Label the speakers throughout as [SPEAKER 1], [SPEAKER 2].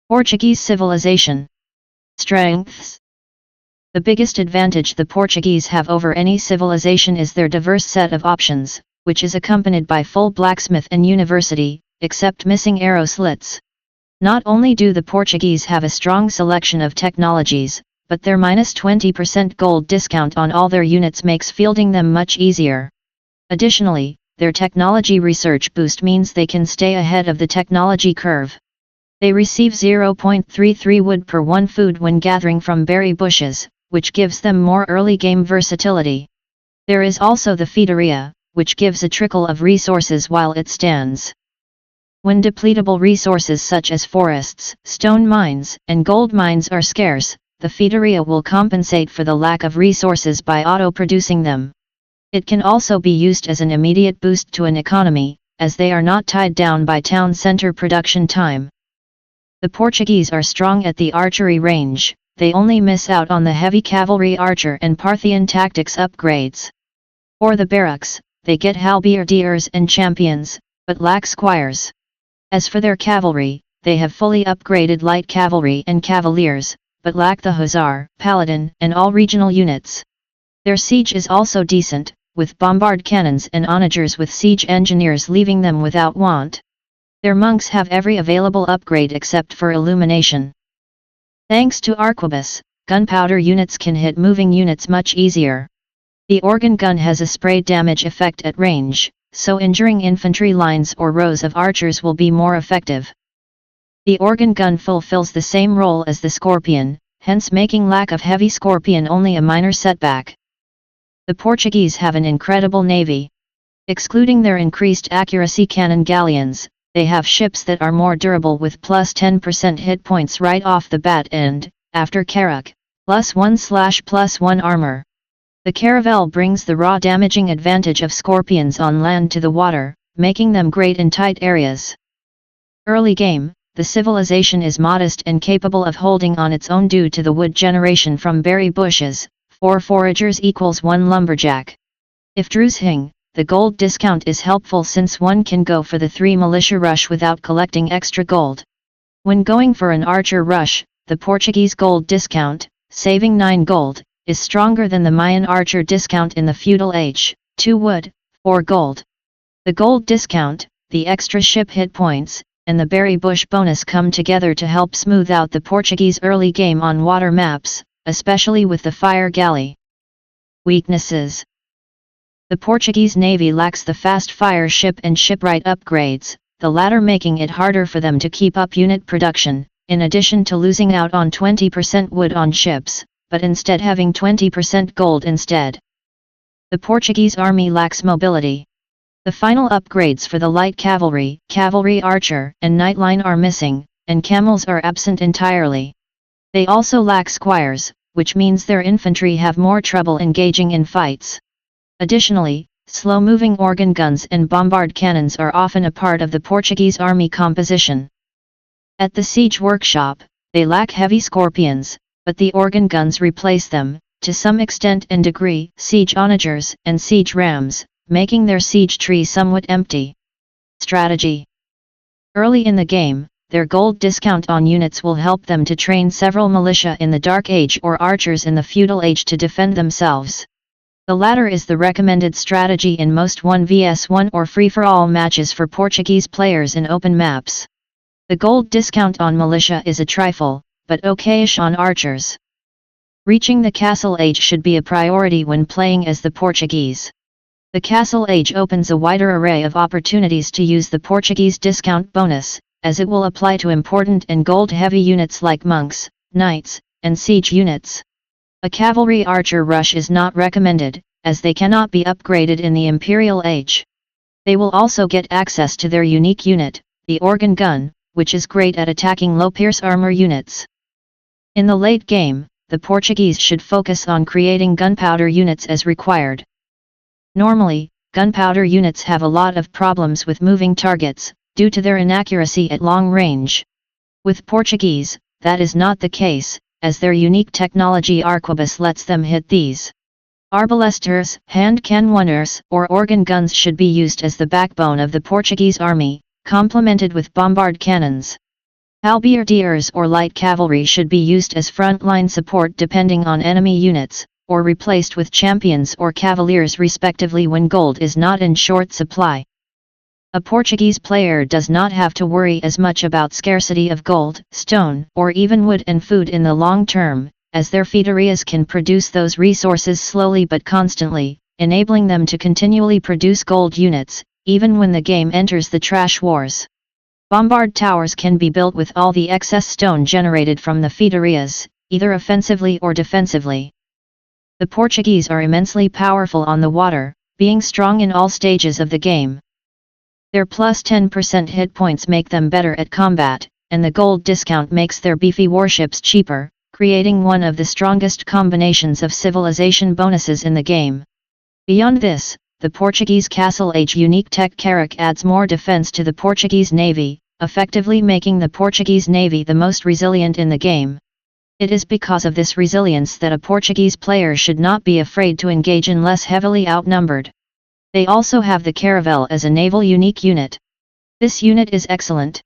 [SPEAKER 1] Portuguese civilization. Strengths. The biggest advantage the Portuguese have over any civilization is their diverse set of options, which is accompanied by full blacksmith and university, except missing arrow slits. Not only do the Portuguese have a strong selection of technologies, but their -20% gold discount on all their units makes fielding them much easier. Additionally, their technology research boost means they can stay ahead of the technology curve. They receive 0.33 wood per 1 food when gathering from berry bushes, which gives them more early game versatility. There is also the Feitoria, which gives a trickle of resources while it stands. When depletable resources such as forests, stone mines, and gold mines are scarce, the Feitoria will compensate for the lack of resources by auto-producing them. It can also be used as an immediate boost to an economy, as they are not tied down by town center production time. The Portuguese are strong at the archery range, they only miss out on the heavy cavalry archer and Parthian tactics upgrades. For the barracks, they get halberdiers and champions, but lack squires. As for their cavalry, they have fully upgraded light cavalry and cavaliers, but lack the hussar, paladin, and all regional units. Their siege is also decent, with bombard cannons and onagers with siege engineers leaving them without want. Their monks have every available upgrade except for illumination. Thanks to Arquebus, gunpowder units can hit moving units much easier. The organ gun has a spray damage effect at range, so injuring infantry lines or rows of archers will be more effective. The organ gun fulfills the same role as the scorpion, hence making lack of heavy scorpion only a minor setback. The Portuguese have an incredible navy. Excluding their increased accuracy cannon galleons, they have ships that are more durable with plus 10% hit points right off the bat and, after Carrack, +1/+1 armor. The Caravel brings the raw damaging advantage of scorpions on land to the water, making them great in tight areas. Early game, the civilization is modest and capable of holding on its own due to the wood generation from berry bushes, 4 foragers equals 1 lumberjack. If Drewsing, the gold discount is helpful since one can go for the 3 militia rush without collecting extra gold. When going for an archer rush, the Portuguese gold discount, saving 9 gold, is stronger than the Mayan archer discount in the feudal age, 2 wood, 4 gold. The gold discount, the extra ship hit points, and the berry bush bonus come together to help smooth out the Portuguese early game on water maps, especially with the fire galley. Weaknesses. The Portuguese Navy lacks the fast fire ship and shipwright upgrades, the latter making it harder for them to keep up unit production, in addition to losing out on 20% wood on ships, but instead having 20% gold instead. The Portuguese army lacks mobility. The final upgrades for the light cavalry, cavalry archer, and nightline are missing, and camels are absent entirely. They also lack squires, which means their infantry have more trouble engaging in fights. Additionally, slow-moving organ guns and bombard cannons are often a part of the Portuguese army composition. At the siege workshop, they lack heavy scorpions, but the organ guns replace them, to some extent and degree, siege onagers and siege rams, making their siege tree somewhat empty. Strategy. Early in the game, their gold discount on units will help them to train several militia in the Dark Age or archers in the feudal age to defend themselves. The latter is the recommended strategy in most 1vs1 or free-for-all matches for Portuguese players in open maps. The gold discount on militia is a trifle, but okayish on archers. Reaching the Castle Age should be a priority when playing as the Portuguese. The Castle Age opens a wider array of opportunities to use the Portuguese discount bonus, as it will apply to important and gold-heavy units like monks, knights, and siege units. A cavalry archer rush is not recommended, as they cannot be upgraded in the Imperial Age. They will also get access to their unique unit, the organ gun, which is great at attacking low-pierce armor units. In the late game, the Portuguese should focus on creating gunpowder units as required. Normally, gunpowder units have a lot of problems with moving targets, due to their inaccuracy at long range. With Portuguese, that is not the case, as their unique technology Arquebus lets them hit these. Arbalesters, hand cannoners, or organ guns should be used as the backbone of the Portuguese army, complemented with bombard cannons. Halberdiers or light cavalry should be used as front-line support depending on enemy units, or replaced with champions or cavaliers respectively when gold is not in short supply. A Portuguese player does not have to worry as much about scarcity of gold, stone, or even wood and food in the long term, as their feitorias can produce those resources slowly but constantly, enabling them to continually produce gold units, even when the game enters the trash wars. Bombard towers can be built with all the excess stone generated from the feitorias, either offensively or defensively. The Portuguese are immensely powerful on the water, being strong in all stages of the game. Their plus 10% hit points make them better at combat, and the gold discount makes their beefy warships cheaper, creating one of the strongest combinations of civilization bonuses in the game. Beyond this, the Portuguese Castle Age unique tech Carrack adds more defense to the Portuguese Navy, effectively making the Portuguese Navy the most resilient in the game. It is because of this resilience that a Portuguese player should not be afraid to engage unless heavily outnumbered. They also have the Caravel as a naval unique unit. This unit is excellent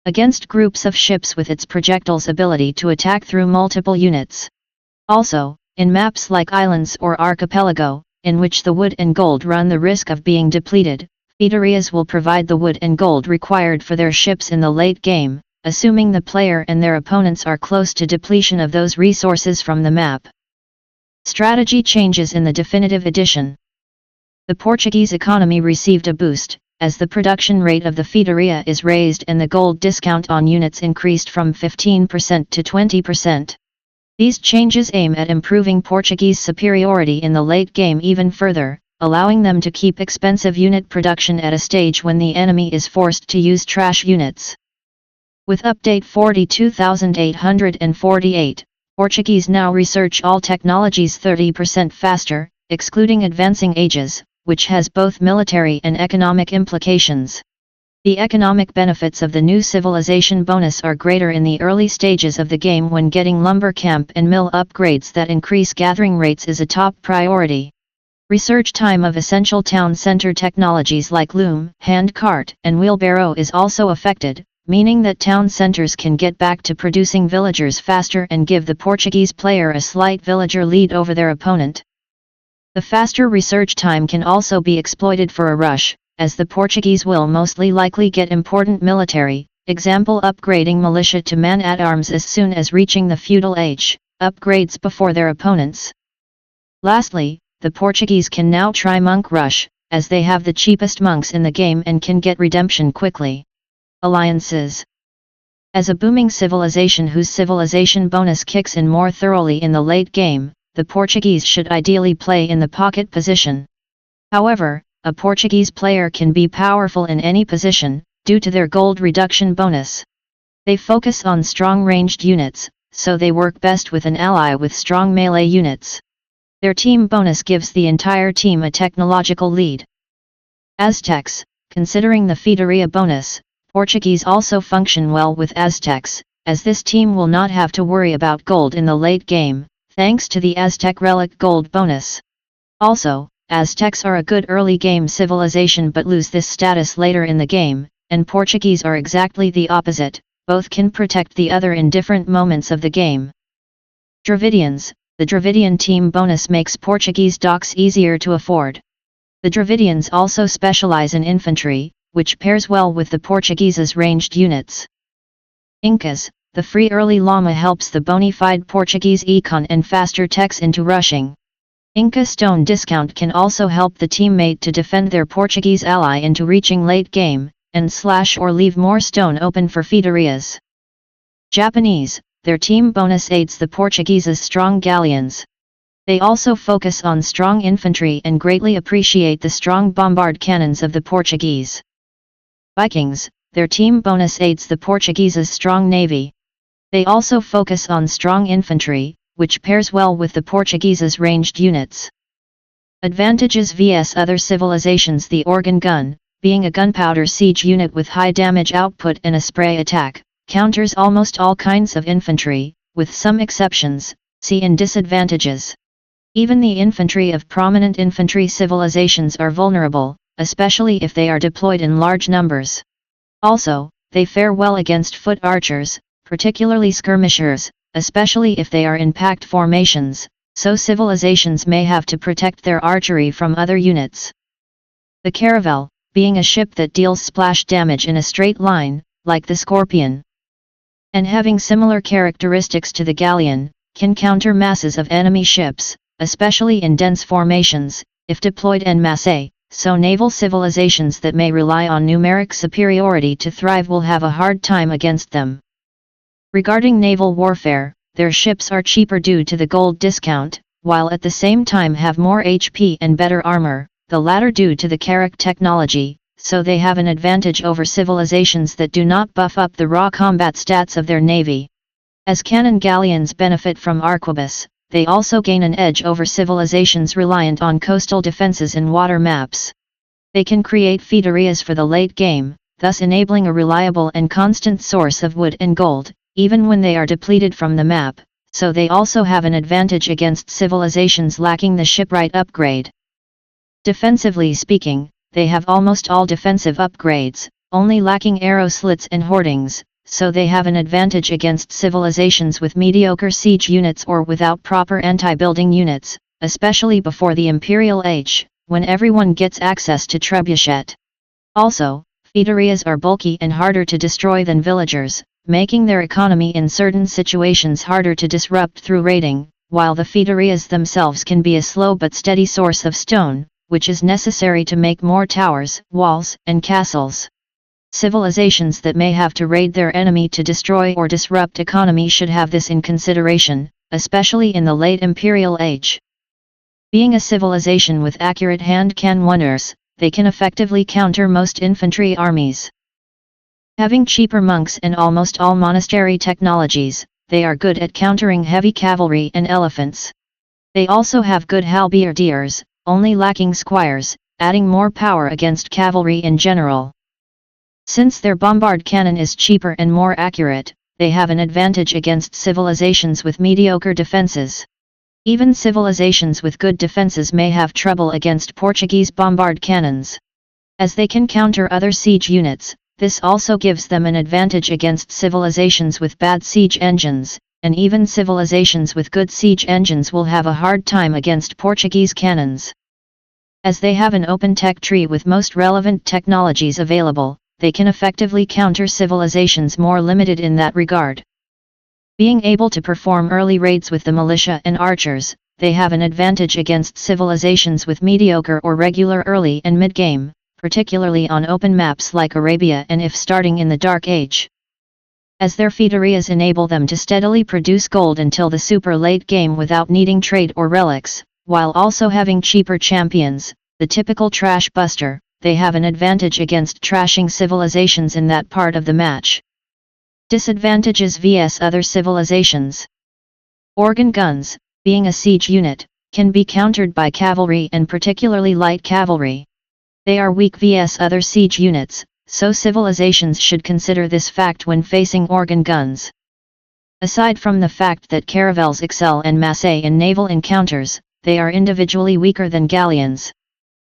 [SPEAKER 1] against groups of ships with its projectiles ability to attack through multiple units. Also, in maps like Islands or Archipelago, in which the wood and gold run the risk of being depleted, feitorias will provide the wood and gold required for their ships in the late game, assuming the player and their opponents are close to depletion of those resources from the map. Strategy changes in the definitive edition. The Portuguese economy received a boost, as the production rate of the feitoria is raised and the gold discount on units increased from 15% to 20%. These changes aim at improving Portuguese superiority in the late game even further, allowing them to keep expensive unit production at a stage when the enemy is forced to use trash units. With update 42848, Portuguese now research all technologies 30% faster, excluding advancing ages, which has both military and economic implications. The economic benefits of the new civilization bonus are greater in the early stages of the game when getting lumber camp and mill upgrades that increase gathering rates is a top priority. Research time of essential town center technologies like loom, hand cart, and wheelbarrow is also affected, meaning that town centers can get back to producing villagers faster and give the Portuguese player a slight villager lead over their opponent. The faster research time can also be exploited for a rush, as the Portuguese will mostly likely get important military, example upgrading militia to man-at-arms as soon as reaching the feudal age, upgrades before their opponents. Lastly, the Portuguese can now try monk rush, as they have the cheapest monks in the game and can get redemption quickly. Alliances. As a booming civilization whose civilization bonus kicks in more thoroughly in the late game, the Portuguese should ideally play in the pocket position. However, a Portuguese player can be powerful in any position, due to their gold reduction bonus. They focus on strong ranged units, so they work best with an ally with strong melee units. Their team bonus gives the entire team a technological lead. Aztecs, considering the feitoria bonus, Portuguese also function well with Aztecs, as this team will not have to worry about gold in the late game, thanks to the Aztec Relic Gold bonus. Also, Aztecs are a good early game civilization but lose this status later in the game, and Portuguese are exactly the opposite, both can protect the other in different moments of the game. Dravidians, the Dravidian team bonus makes Portuguese docks easier to afford. The Dravidians also specialize in infantry, which pairs well with the Portuguese's ranged units. Incas, the free early llama helps the bona fide Portuguese econ and faster techs into rushing. Inca stone discount can also help the teammate to defend their Portuguese ally into reaching late game, and slash or leave more stone open for feitorias. Japanese, their team bonus aids the Portuguese's strong galleons. They also focus on strong infantry and greatly appreciate the strong bombard cannons of the Portuguese. Vikings, their team bonus aids the Portuguese's strong navy. They also focus on strong infantry, which pairs well with the Portuguese's ranged units. Advantages vs other civilizations. The organ gun, being a gunpowder siege unit with high damage output and a spray attack, counters almost all kinds of infantry, with some exceptions, see in disadvantages. Even the infantry of prominent infantry civilizations are vulnerable, especially if they are deployed in large numbers. Also, they fare well against foot archers, particularly skirmishers, especially if they are in packed formations, so civilizations may have to protect their archery from other units. The Caravel, being a ship that deals splash damage in a straight line, like the Scorpion, and having similar characteristics to the galleon, can counter masses of enemy ships, especially in dense formations, if deployed en masse, so naval civilizations that may rely on numeric superiority to thrive will have a hard time against them. Regarding naval warfare, their ships are cheaper due to the gold discount, while at the same time have more HP and better armor, the latter due to the Carrack technology, so they have an advantage over civilizations that do not buff up the raw combat stats of their navy. As cannon galleons benefit from Arquebus, they also gain an edge over civilizations reliant on coastal defenses and water maps. They can create Feitorias for the late game, thus enabling a reliable and constant source of wood and gold, even when they are depleted from the map, so they also have an advantage against civilizations lacking the shipwright upgrade. Defensively speaking, they have almost all defensive upgrades, only lacking arrow slits and hoardings, so they have an advantage against civilizations with mediocre siege units or without proper anti-building units, especially before the Imperial Age, when everyone gets access to trebuchet. Also, Feitorias are bulky and harder to destroy than villagers, making their economy in certain situations harder to disrupt through raiding, while the Feitorias themselves can be a slow but steady source of stone, which is necessary to make more towers, walls, and castles. Civilizations that may have to raid their enemy to destroy or disrupt economy should have this in consideration, especially in the late Imperial Age. Being a civilization with accurate hand cannons, they can effectively counter most infantry armies. Having cheaper monks and almost all monastery technologies, they are good at countering heavy cavalry and elephants. They also have good halberdiers, only lacking squires, adding more power against cavalry in general. Since their bombard cannon is cheaper and more accurate, they have an advantage against civilizations with mediocre defenses. Even civilizations with good defenses may have trouble against Portuguese bombard cannons. As they can counter other siege units, this also gives them an advantage against civilizations with bad siege engines, and even civilizations with good siege engines will have a hard time against Portuguese cannons. As they have an open tech tree with most relevant technologies available, they can effectively counter civilizations more limited in that regard. Being able to perform early raids with the militia and archers, they have an advantage against civilizations with mediocre or regular early and mid-game, particularly on open maps like Arabia and if starting in the Dark Age. As their Feitorias enable them to steadily produce gold until the super late game without needing trade or relics, while also having cheaper champions, the typical trash buster, they have an advantage against trashing civilizations in that part of the match. Disadvantages vs other civilizations. Organ guns, being a siege unit, can be countered by cavalry and particularly light cavalry. They are weak vs other siege units, so civilizations should consider this fact when facing organ guns. Aside from the fact that caravels excel en masse in naval encounters, they are individually weaker than galleons.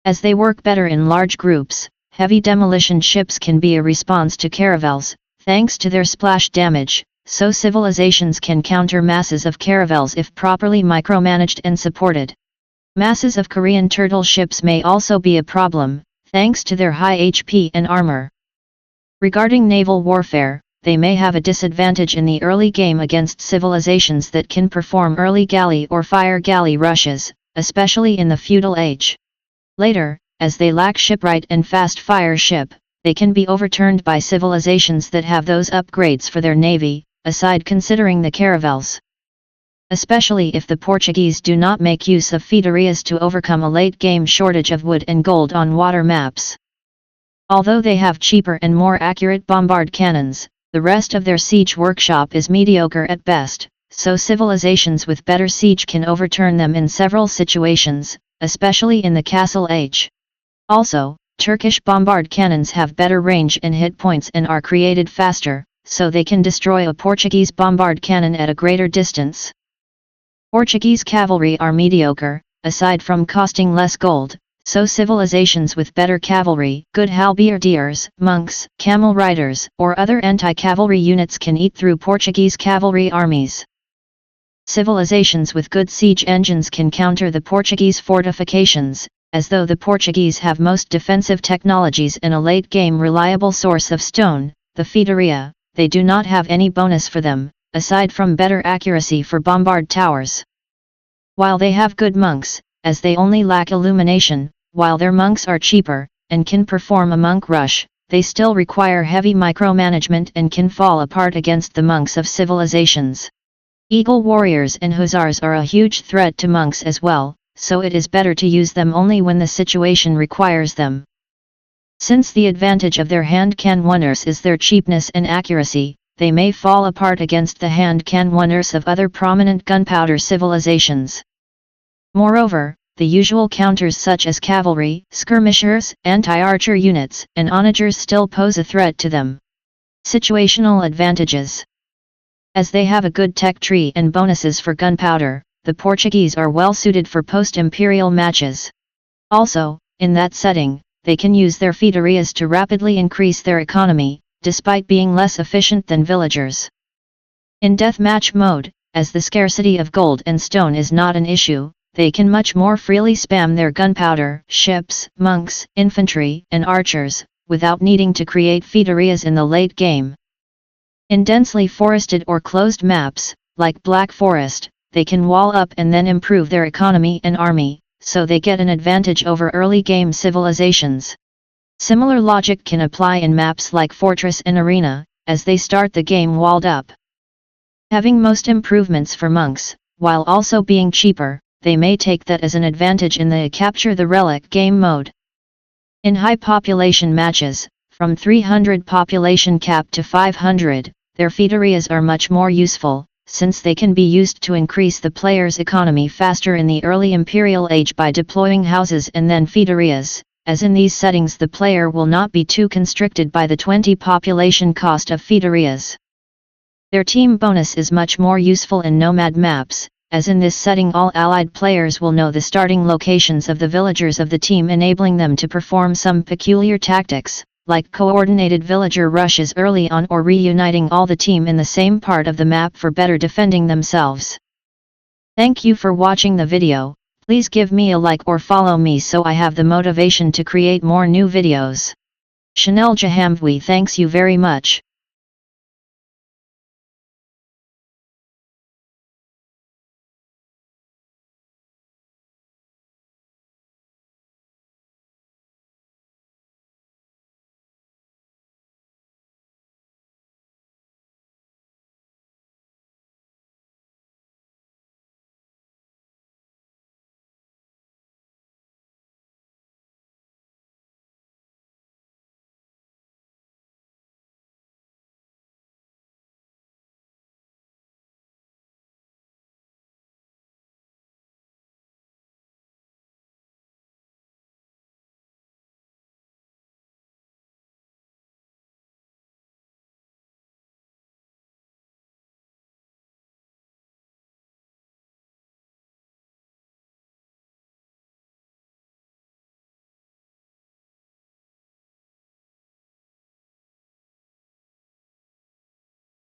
[SPEAKER 1] As they work better in large groups, heavy demolition ships can be a response to caravels, thanks to their splash damage, so civilizations can counter masses of caravels if properly micromanaged and supported. Masses of Korean turtle ships may also be a problem, thanks to their high HP and armor. Regarding naval warfare, they may have a disadvantage in the early game against civilizations that can perform early galley or fire galley rushes, especially in the feudal age. Later, as they lack shipwright and fast fire ship, they can be overturned by civilizations that have those upgrades for their navy, aside considering the caravels. Especially if the Portuguese do not make use of Feitorias to overcome a late-game shortage of wood and gold on water maps. Although they have cheaper and more accurate bombard cannons, the rest of their siege workshop is mediocre at best, so civilizations with better siege can overturn them in several situations, especially in the Castle Age. Also, Turkish bombard cannons have better range and hit points and are created faster, so they can destroy a Portuguese bombard cannon at a greater distance. Portuguese cavalry are mediocre, aside from costing less gold, So civilizations with better cavalry, good halberdiers, monks, camel riders, or other anti-cavalry units can eat through Portuguese cavalry armies. Civilizations with good siege engines can counter the Portuguese fortifications, as though the Portuguese have most defensive technologies and a late-game reliable source of stone, the Feitoria. They do not have any bonus for them, aside from better accuracy for bombard towers. While they have good monks, as they only lack illumination, while their monks are cheaper, and can perform a monk rush, they still require heavy micromanagement and can fall apart against the monks of civilizations. Eagle warriors and hussars are a huge threat to monks as well, so it is better to use them only when the situation requires them. Since the advantage of their hand cannoners is their cheapness and accuracy, they may fall apart against the hand cannoners of other prominent gunpowder civilizations. Moreover, the usual counters such as cavalry, skirmishers, anti-archer units, and onagers still pose a threat to them. Situational advantages. As they have a good tech tree and bonuses for gunpowder, the Portuguese are well suited for post-imperial matches. Also, in that setting, they can use their Feitorias to rapidly increase their economy, despite being less efficient than villagers. In deathmatch mode, as the scarcity of gold and stone is not an issue, they can much more freely spam their gunpowder, ships, monks, infantry, and archers, without needing to create Feitorias in the late game. In densely forested or closed maps, like Black Forest, they can wall up and then improve their economy and army, so they get an advantage over early game civilizations. Similar logic can apply in maps like Fortress and Arena, as they start the game walled up. Having most improvements for monks, while also being cheaper, they may take that as an advantage in the Capture the Relic game mode. In high population matches, from 300 population cap to 500, their Feitorias are much more useful, since they can be used to increase the player's economy faster in the early Imperial Age by deploying houses and then Feitorias, as in these settings the player will not be too constricted by the 20 population cost of Feitorias. Their team bonus is much more useful in nomad maps, as in this setting all allied players will know the starting locations of the villagers of the team, enabling them to perform some peculiar tactics, like coordinated villager rushes early on or reuniting all the team in the same part of the map for better defending themselves. Thank you for watching the video. Please give me a like or follow me so I have the motivation to create more new videos. Chanel Jahamvwi thanks you very much.